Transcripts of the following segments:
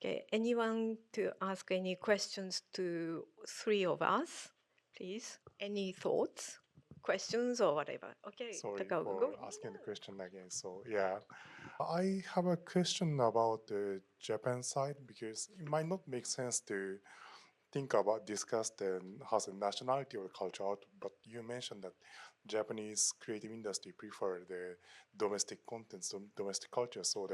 Okay, anyone to ask any questions to three of us, please? Any thoughts, questions, or whatever? Okay, Sorry Takao, for go. asking the question again. So yeah, I have a question about the Japan side because it might not make sense to think about discuss the has a nationality or culture out, but you mentioned that Japanese creative industry prefer the domestic contents, domestic culture. So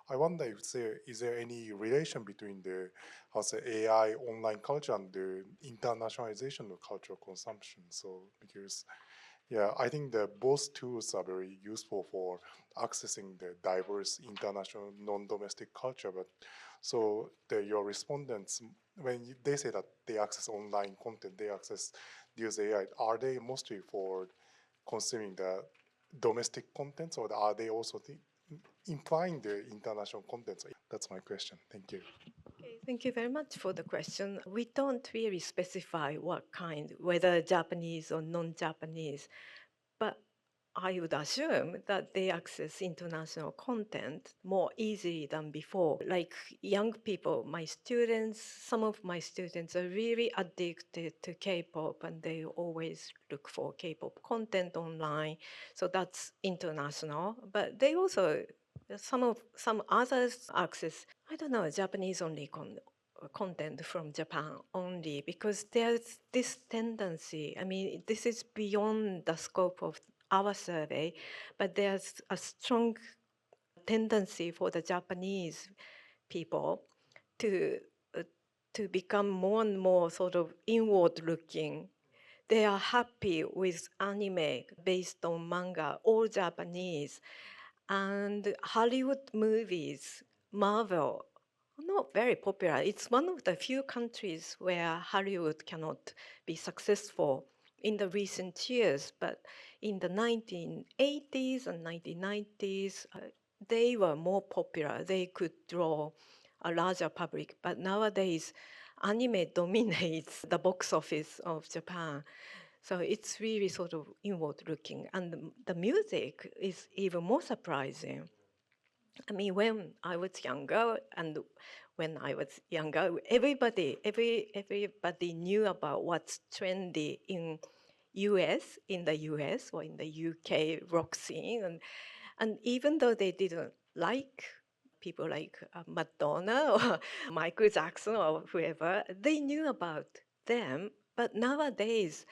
I wonder if there is there any relation between the how's the AI online culture and the internationalization of cultural consumption. So because yeah, I think that both tools are very useful for accessing the diverse international non-domestic culture. But so your respondents, when they say that they access online content, they use AI, are they mostly for consuming the domestic contents, or are they also implying the international contents? That's my question. Thank you. Okay, thank you very much for the question. We don't really specify what kind, whether Japanese or non-Japanese, but I would assume that they access international content more easily than before. Like young people, my students, some of my students are really addicted to K-pop and they always look for K-pop content online. So that's international. But they also, some others access, I don't know, Japanese only content from Japan only, because there's this tendency. I mean, this is beyond the scope of our survey, but there's a strong tendency for the Japanese people to to become more and more sort of inward looking. They are happy with anime based on manga, all Japanese, and Hollywood movies, Marvel, not very popular. It's one of the few countries where Hollywood cannot be successful in the recent years, but in the 1980s and 1990s, they were more popular. They could draw a larger public, but nowadays, anime dominates the box office of Japan. So it's really sort of inward looking. And the music is even more surprising. I mean, when I was younger, everybody knew about what's trendy in the US or in the UK rock scene. And even though they didn't like people like Madonna or Michael Jackson or whoever, they knew about them. But nowadays,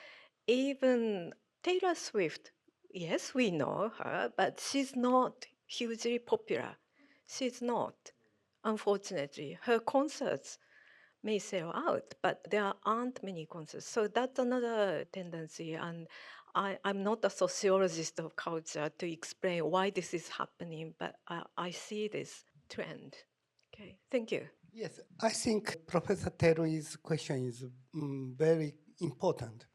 even Taylor Swift, yes, we know her, but she's not hugely popular. She's not, unfortunately. Her concerts may sell out, but there aren't many concerts. So that's another tendency. And I'm not a sociologist of culture to explain why this is happening, but I see this trend. Okay, thank you. Yes, I think Professor Terui's question is very important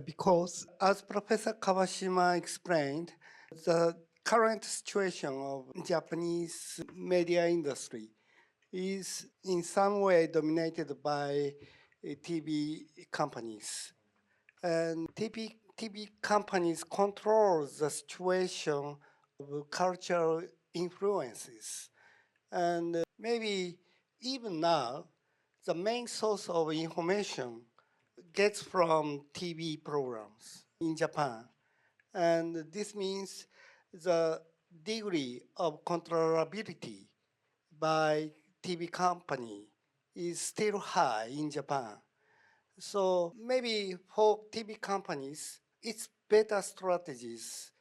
because, as Professor Kawashima explained, the current situation of Japanese media industry is in some way dominated by TV companies. And TV companies control the situation of cultural influences. And maybe even now, the main source of information gets from TV programs in Japan. And this means the degree of controllability by TV company is still high in Japan. So maybe for TV companies, it's better strategies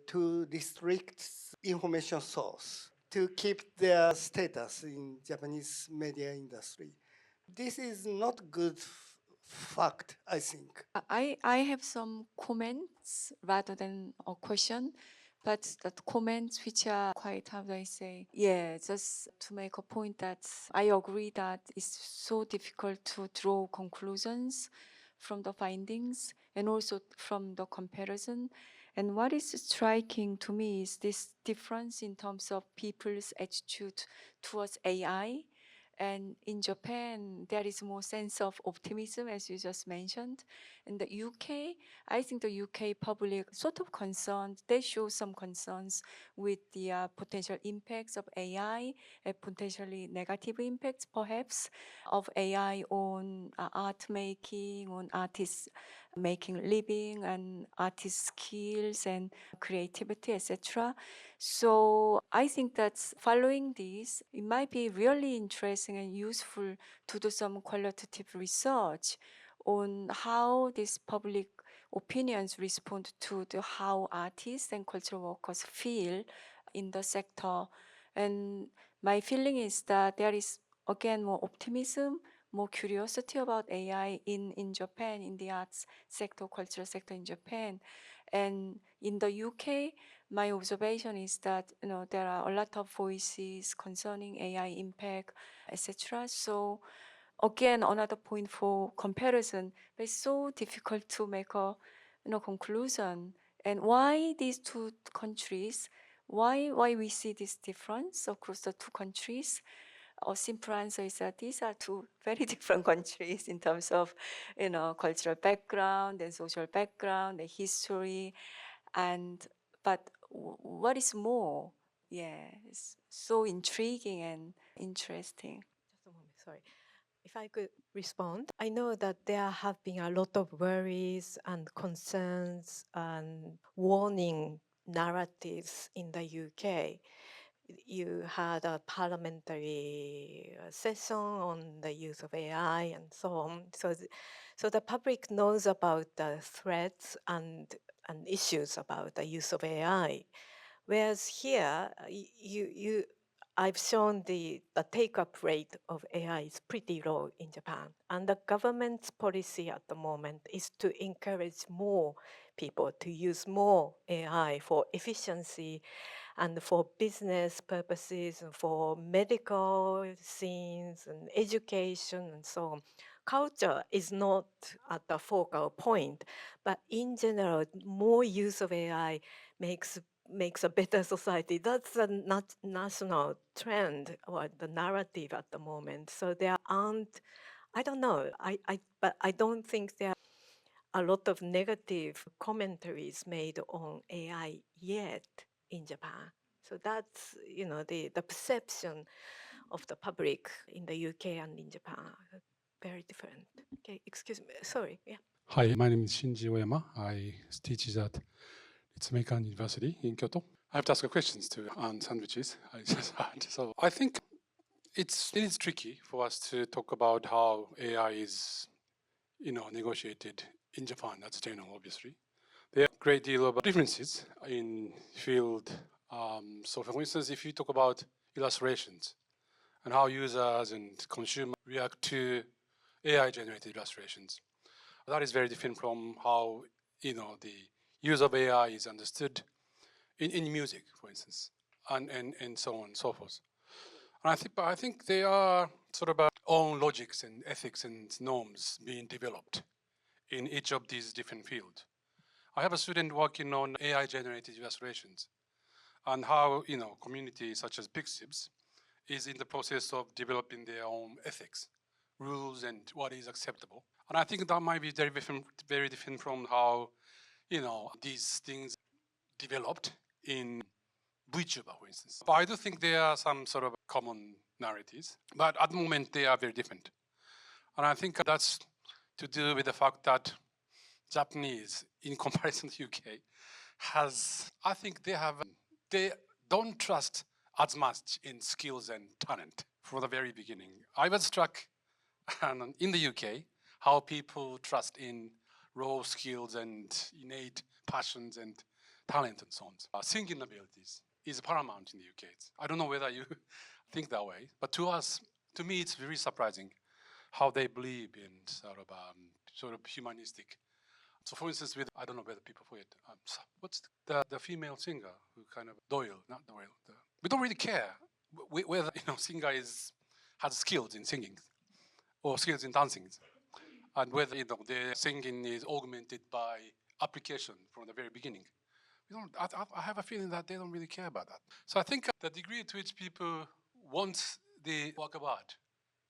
to restrict information source to keep their status in Japanese media industry. This is not good fact, I think. I have some comments rather than a question, but the comments which are quite, how do I say? Yeah, just to make a point that I agree that it's so difficult to draw conclusions from the findings and also from the comparison. And what is striking to me is this difference in terms of people's attitude towards AI And in Japan, there is more sense of optimism, as you just mentioned. In the UK, I think the UK public sort of concerned, they show some concerns with the potential impacts of AI, potentially negative impacts perhaps of AI on art making, on artists making living and artist skills and creativity, etc. So I think that following this, it might be really interesting and useful to do some qualitative research on how these public opinions respond to how artists and cultural workers feel in the sector. And my feeling is that there is, again, more optimism, more curiosity about AI in Japan, in the arts sector, cultural sector in Japan. And in the UK, my observation is that there are a lot of voices concerning AI impact, etc. So again, another point for comparison, but it's so difficult to make a conclusion. And why these two countries? Why we see this difference across the two countries? A simple answer is that these are two very different countries in terms of cultural background and social background, the history, but what is more? Yeah, it's so intriguing and interesting. Just a moment, sorry. If I could respond, I know that there have been a lot of worries and concerns and warning narratives in the UK. You had a parliamentary session on the use of AI and so on. So the public knows about the threats and issues about the use of AI. Whereas here, I've shown the take-up rate of AI is pretty low in Japan. And the government's policy at the moment is to encourage more people to use more AI for efficiency and for business purposes, and for medical scenes and education and so on. Culture is not at the focal point, but in general, more use of AI makes a better society. That's a national trend or the narrative at the moment. So there aren't, I don't know, but I don't think there are a lot of negative commentaries made on AI yet in Japan. So that's, the perception of the public in the UK and in Japan are very different. Okay, excuse me, sorry, yeah. Hi, my name is Shinji Oyama. I teach at Ritsumeikan University in Kyoto. I have to ask questions to on sandwiches. So I think it is tricky for us to talk about how AI is, negotiated in Japan as a general, obviously. There are a great deal of differences in field. So for instance, if you talk about illustrations and how users and consumers react to AI-generated illustrations, that is very different from how, the use of AI is understood in music, for instance, and so on and so forth. And I think there are sort of own logics and ethics and norms being developed in each of these different fields. I have a student working on AI-generated illustrations and how, communities such as Pixips is in the process of developing their own ethics, rules, and what is acceptable. And I think that might be very different from how, these things developed in VTuber, for instance. But I do think there are some sort of common narratives, but at the moment they are very different. And I think that's to do with the fact that Japanese, in comparison to UK, they don't trust as much in skills and talent from the very beginning. I was struck in the UK how people trust in raw skills and innate passions and talent and so on. Singing abilities is paramount in the UK. I don't know whether you think that way, but to me, it's very surprising how they believe in sort of humanistic. So, for instance, I don't know whether people forget, what's the female singer who kind of not Doyle. We don't really care whether singer has skills in singing or skills in dancing, and whether their singing is augmented by application from the very beginning. I have a feeling that they don't really care about that. So I think the degree to which people want the work of art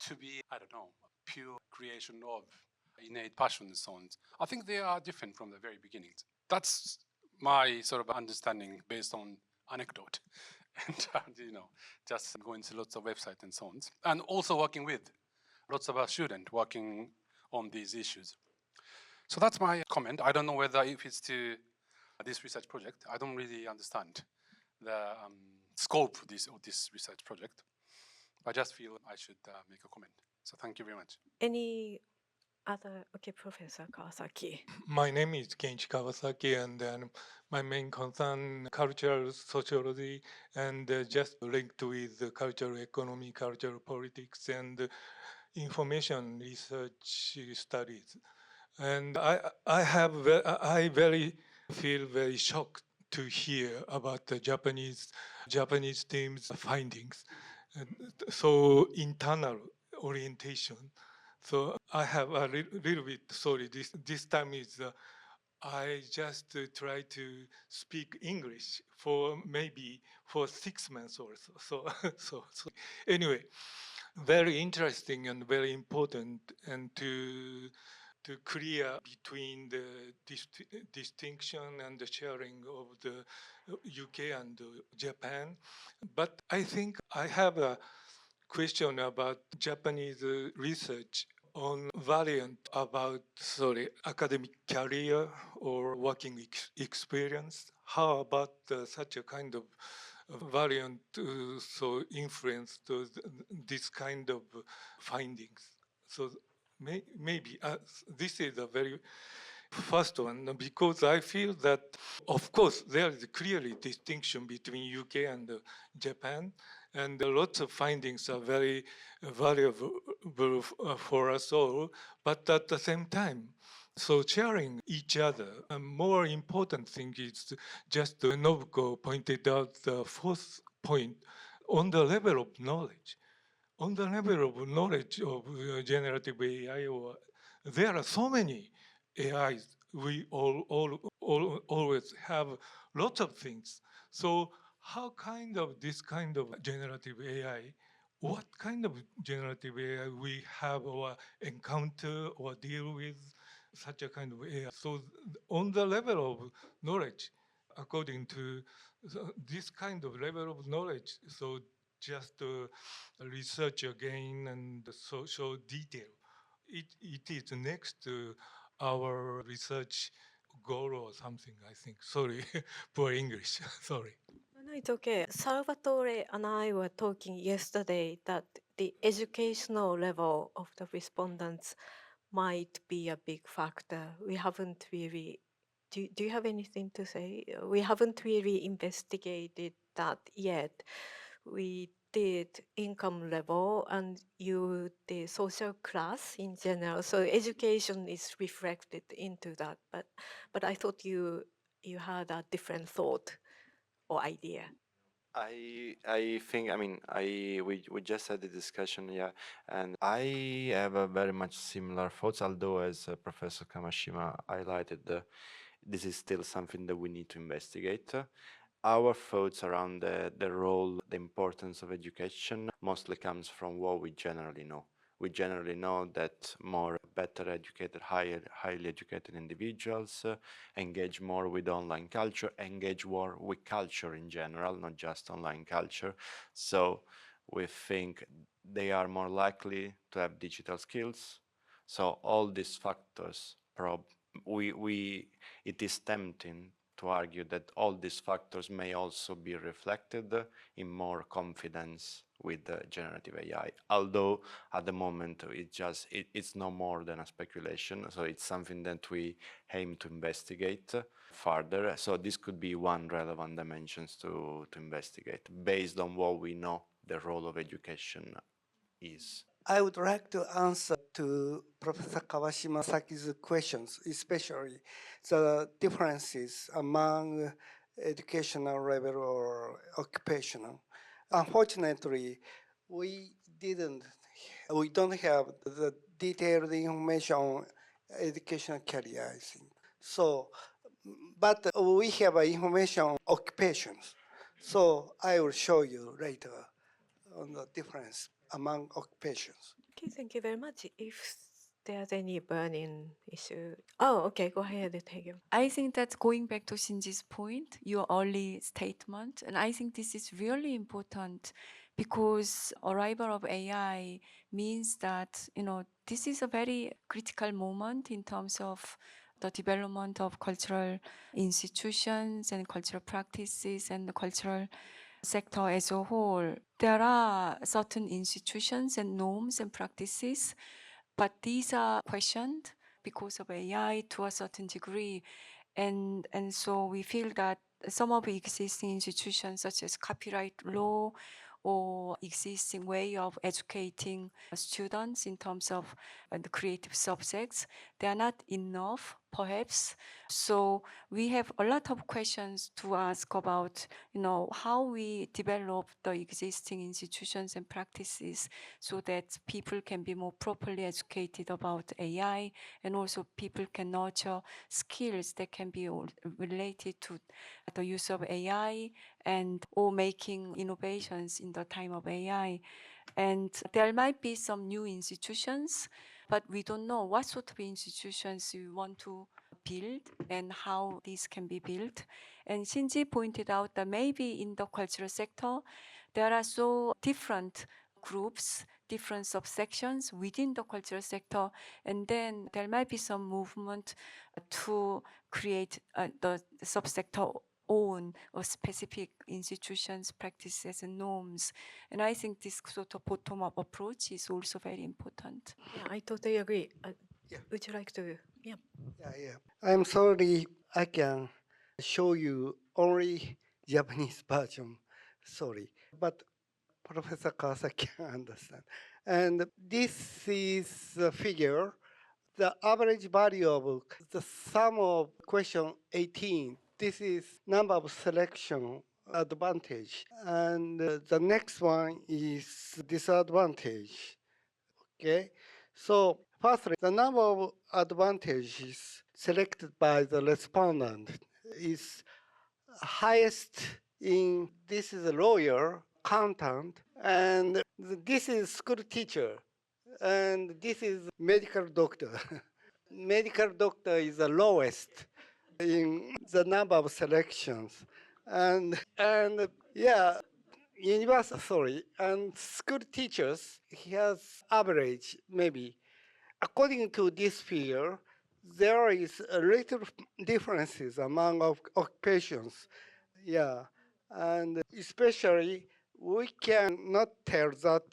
to be, I don't know, pure creation of innate passion and so on. I think they are different from the very beginnings. That's my sort of understanding based on anecdote and, just going to lots of websites and so on. And also working with lots of our students working on these issues. So that's my comment. I don't know whether if it's to this research project, I don't really understand the scope of this research project. I just feel I should make a comment. So thank you very much. Any other? Okay, Professor Kawasaki. My name is Kenichi Kawasaki, and then my main concern cultural sociology and just linked with the cultural economy, cultural politics, and information research studies. And I feel very shocked to hear about the Japanese team's findings. So internal orientation. So I have a little bit, sorry, this time is, I just try to speak English for maybe for 6 months or so. So anyway, very interesting and very important, and to clear between the distinction and the sharing of the UK and Japan. But I think I have a question about Japanese research on variant about academic career or working experience. How about such a kind of variant so influenced this kind of findings? So maybe this is a very first one, because I feel that, of course, there is clearly distinction between UK and Japan, and lots of findings are very valuable for us all. But at the same time, so sharing each other, a more important thing is just Nobuko pointed out the fourth point on the level of knowledge. On the level of knowledge of generative AI, there are so many AIs. We always have lots of things. So how kind of this kind of generative AI, what kind of generative AI we have or encounter or deal with such a kind of AI? So on the level of knowledge, according to this kind of level of knowledge, so just research again and show detail. It is next to our research goal or something, I think. Sorry, poor English. Sorry. No, it's okay. Salvatore and I were talking yesterday that the educational level of the respondents might be a big factor. We haven't really. Do you have anything to say? We haven't really investigated that yet. We did income level and the social class in general. So education is reflected into that. But I thought you had a different thought or idea. I think, we just had the discussion, yeah, and I have a very much similar thoughts, although as Professor Kawashima highlighted, this is still something that we need to investigate. Our thoughts around the role, the importance of education mostly comes from what we generally know. We generally know that more better educated, highly educated individuals engage more with online culture, engage more with culture in general, not just online culture. So we think they are more likely to have digital skills. So all these factors, it is tempting to argue that all these factors may also be reflected in more confidence with generative AI. Although at the moment it's no more than a speculation, so it's something that we aim to investigate further. So this could be one relevant dimensions to investigate based on what we know the role of education is. I would like to answer to Professor Kawashima-saki's questions, especially the differences among educational level or occupational. Unfortunately, we don't have the detailed information on educational career, I think. So, but we have information on occupations. So I will show you later on the difference among occupations. Okay, thank you very much. If there's any burning issue. Oh, okay, go ahead, Taegyeom. I think that going back to Shinji's point, your early statement, and I think this is really important because arrival of AI means that, this is a very critical moment in terms of the development of cultural institutions and cultural practices and the cultural sector as a whole. There are certain institutions and norms and practices, but these are questioned because of AI to a certain degree. And so we feel that some of the existing institutions such as copyright law or existing way of educating students in terms of the creative subjects, they are not enough, perhaps. So we have a lot of questions to ask about, how we develop the existing institutions and practices so that people can be more properly educated about AI, and also people can nurture skills that can be related to the use of AI and or making innovations in the time of AI. And there might be some new institutions, but we don't know what sort of institutions we want to build and how these can be built. And Shinji pointed out that maybe in the cultural sector, there are so different groups, different subsections within the cultural sector, and then there might be some movement to create the subsector own or specific institutions, practices, and norms. And I think this sort of bottom-up approach is also very important. Yeah, I totally agree. Yeah. Would you like to? Yeah. Yeah. I'm sorry, I can show you only Japanese version. Sorry. But Professor Kawasaki can understand. And this is a figure, the average value of the sum of question 18. This is number of selection advantage. And the next one is disadvantage. Okay. So firstly, the number of advantages selected by the respondent is highest in, this is a lawyer, accountant, and this is school teacher, and this is medical doctor. Medical doctor is the lowest in the number of selections. And yeah, sorry, and school teachers, he has average maybe. According to this figure, there is a little differences among occupations. Yeah, and especially we cannot tell that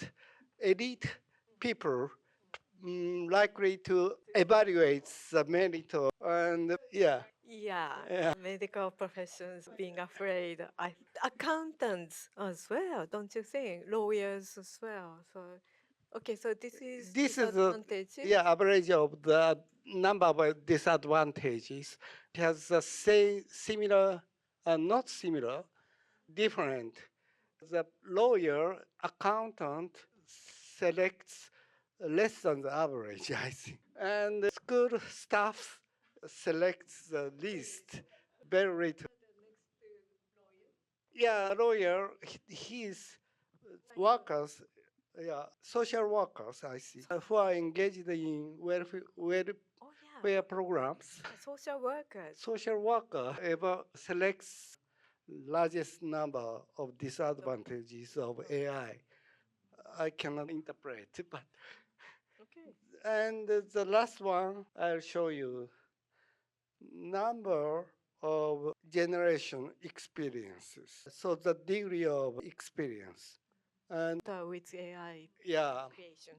elite people likely to evaluate the merit of, and yeah. Yeah, medical professions being afraid. Accountants as well, don't you think? Lawyers as well. So, okay, so this is This is the average of the number of disadvantages. It has the same, similar, not similar, different. The lawyer, accountant selects less than the average, I think. And the school staff selects the least, very little. Yeah, lawyer, his workers, social workers, I see, who are engaged in welfare programs. Social workers. Social worker ever selects largest number of disadvantages of AI. I cannot interpret, but Okay. and the last one I'll show you number of generation experiences. So the degree of experience. And With AI creation.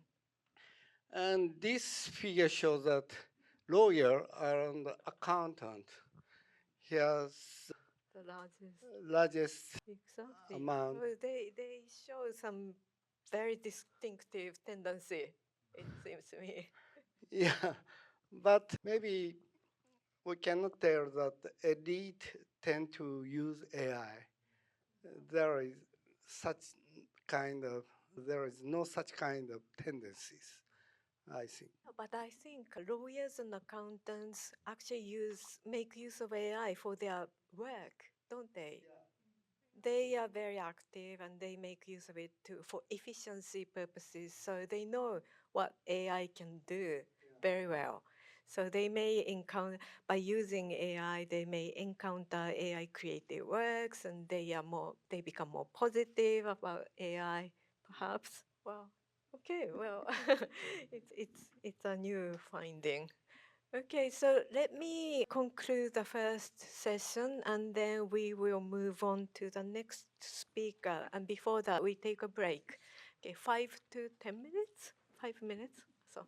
And this figure shows that lawyer and accountant has The largest exactly. amount. So they show some very distinctive tendency, it seems to me. Yeah, but maybe we cannot tell that elite tend to use AI. There is no such kind of tendencies, I think. But I think lawyers and accountants actually make use of AI for their work, don't they? they are very active and they make use of it for efficiency purposes. So they know what AI can do very well. So they may encounter, by using AI, they may encounter AI creative works, and they become more positive about AI, perhaps. Well, okay, well, it's a new finding. Okay, so let me conclude the first session and then we will move on to the next speaker. And before that, we take a break. Okay, 5 to 10 minutes? 5 minutes? So,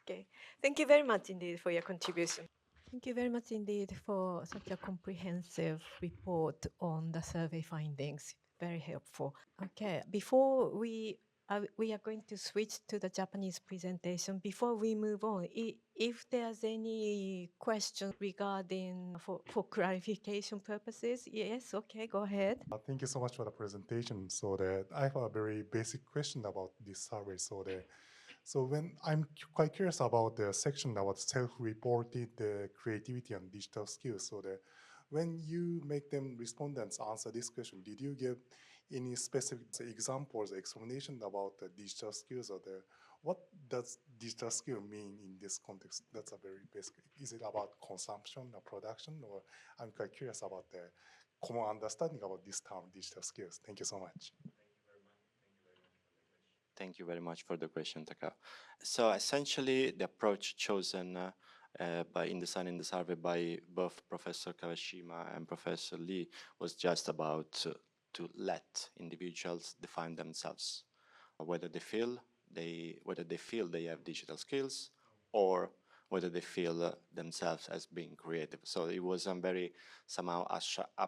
okay. Thank you very much indeed for your contribution. Thank you very much indeed for such a comprehensive report on the survey findings. Very helpful. Okay, before we are going to switch to the Japanese presentation. Before we move on, if there's any question regarding for clarification purposes, yes, okay, go ahead. Thank you so much for the presentation. So that I have a very basic question about this survey. So when I'm quite curious about the section about self-reported creativity and digital skills. So that when you make them respondents answer this question, did you give any specific examples, explanation about the digital skills or what does digital skill mean in this context? That's a very basic. Is it about consumption or production, or I'm quite curious about the common understanding about this term, digital skills. Thank you so much. Thank you very much for the question, Taka. So essentially, the approach chosen in designing the survey by both Professor Kawashima and Professor Lee was just about to let individuals define themselves, whether they feel they have digital skills or whether they feel themselves as being creative. So it was a very somehow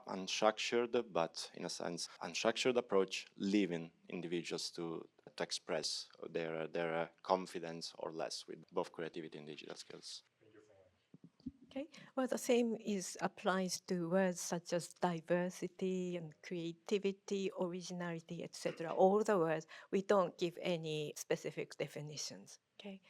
unstructured, but in a sense unstructured approach, leaving individuals to express their confidence or less with both creativity and digital skills. Okay, well, the same applies to words such as diversity and creativity, originality, etc. All the words, we don't give any specific definitions. Okay,